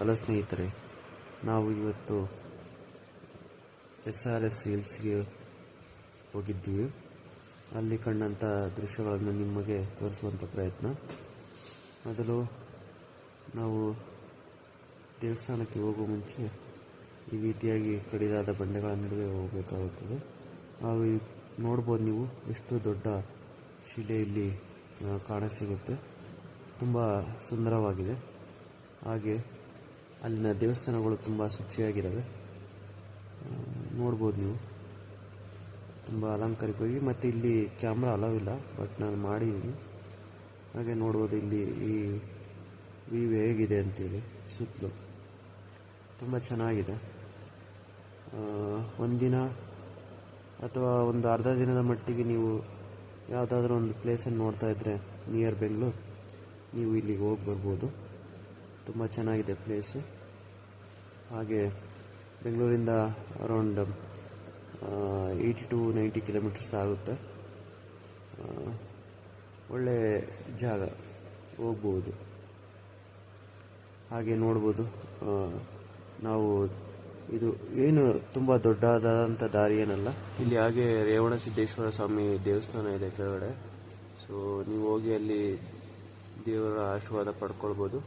Hello ಸ್ನೇಹಿತರೆ, ನಾವು ಇವತ್ತು SRS ಹಿಲ್ಸ್ಗೆ ಹೋಗಿದ್ದೀವಿ. ಅಲ್ಲಿ ಕಂಡಂಥ ದೃಶ್ಯಗಳನ್ನು ನಿಮಗೆ ತೋರಿಸುವಂಥ ಪ್ರಯತ್ನ. ಮೊದಲು ನಾವು ದೇವಸ್ಥಾನಕ್ಕೆ ಹೋಗುವ ಮುಂಚೆ ಈ ರೀತಿಯಾಗಿ ಕಡಿದಾದ ಬಂಡೆಗಳ ನಡುವೆ ಹೋಗಬೇಕಾಗುತ್ತದೆ. ಹಾಗೂ ನೋಡ್ಬೋದು ನೀವು ಎಷ್ಟು ದೊಡ್ಡ ಶಿಲೆ ಇಲ್ಲಿ ಕಾಣಸಿಗುತ್ತೆ. ತುಂಬ ಸುಂದರವಾಗಿದೆ. ಹಾಗೆ ಅಲ್ಲಿನ ದೇವಸ್ಥಾನಗಳು ತುಂಬ ಶುಚಿಯಾಗಿದ್ದಾವೆ. ನೋಡ್ಬೋದು ನೀವು, ತುಂಬ ಅಲಂಕಾರಿಕವಾಗಿ. ಮತ್ತು ಇಲ್ಲಿ ಕ್ಯಾಮ್ರಾ ಅಲೌ ಇಲ್ಲ, ಬಟ್ ನಾನು ಮಾಡಿದ್ದೀನಿ. ಹಾಗೆ ನೋಡ್ಬೋದು ಇಲ್ಲಿ ಈ ವ್ಯೂ ಹೇಗಿದೆ ಅಂತೇಳಿ. ಸುತ್ತಲೂ ತುಂಬ ಚೆನ್ನಾಗಿದೆ. ಒಂದಿನ ಅಥವಾ ಒಂದು ಅರ್ಧ ದಿನದ ಮಟ್ಟಿಗೆ ನೀವು ಯಾವುದಾದ್ರೂ ಒಂದು ಪ್ಲೇಸನ್ನು ನೋಡ್ತಾ ಇದ್ದರೆ ನಿಯರ್ ಬೆಂಗಳೂರು, ನೀವು ಇಲ್ಲಿಗೆ ಹೋಗಿ ಬರ್ಬೋದು. ತುಂಬ ಚೆನ್ನಾಗಿದೆ ಪ್ಲೇಸು. ಹಾಗೆ ಬೆಂಗಳೂರಿಂದ ಅರೌಂಡ್ 80 to 90 ಕಿಲೋಮೀಟರ್ಸ್ ಆಗುತ್ತೆ. ಒಳ್ಳೆ ಜಾಗ, ಹೋಗ್ಬೋದು. ಹಾಗೆ ನೋಡ್ಬೋದು, ನಾವು ಇದು ಏನು ತುಂಬ ದೊಡ್ಡದಾದಂಥ ದಾರಿ ಏನಲ್ಲ. ಇಲ್ಲಿ ಹಾಗೆ ರೇವಣಸಿದ್ದೇಶ್ವರ ಸ್ವಾಮಿ ದೇವಸ್ಥಾನ ಇದೆ ಕೆಳಗಡೆ. ಸೊ ನೀವು ಹೋಗಿ ಅಲ್ಲಿ ದೇವರ ಆಶೀರ್ವಾದ ಪಡ್ಕೊಳ್ಬೋದು.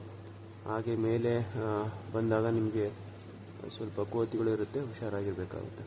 ಹಾಗೆ ಮೇಲೆ ಬಂದಾಗ ನಿಮಗೆ ಸ್ವಲ್ಪ ಕೋತಿಗಳು ಇರುತ್ತೆ, ಹುಷಾರಾಗಿರಬೇಕಾಗುತ್ತೆ.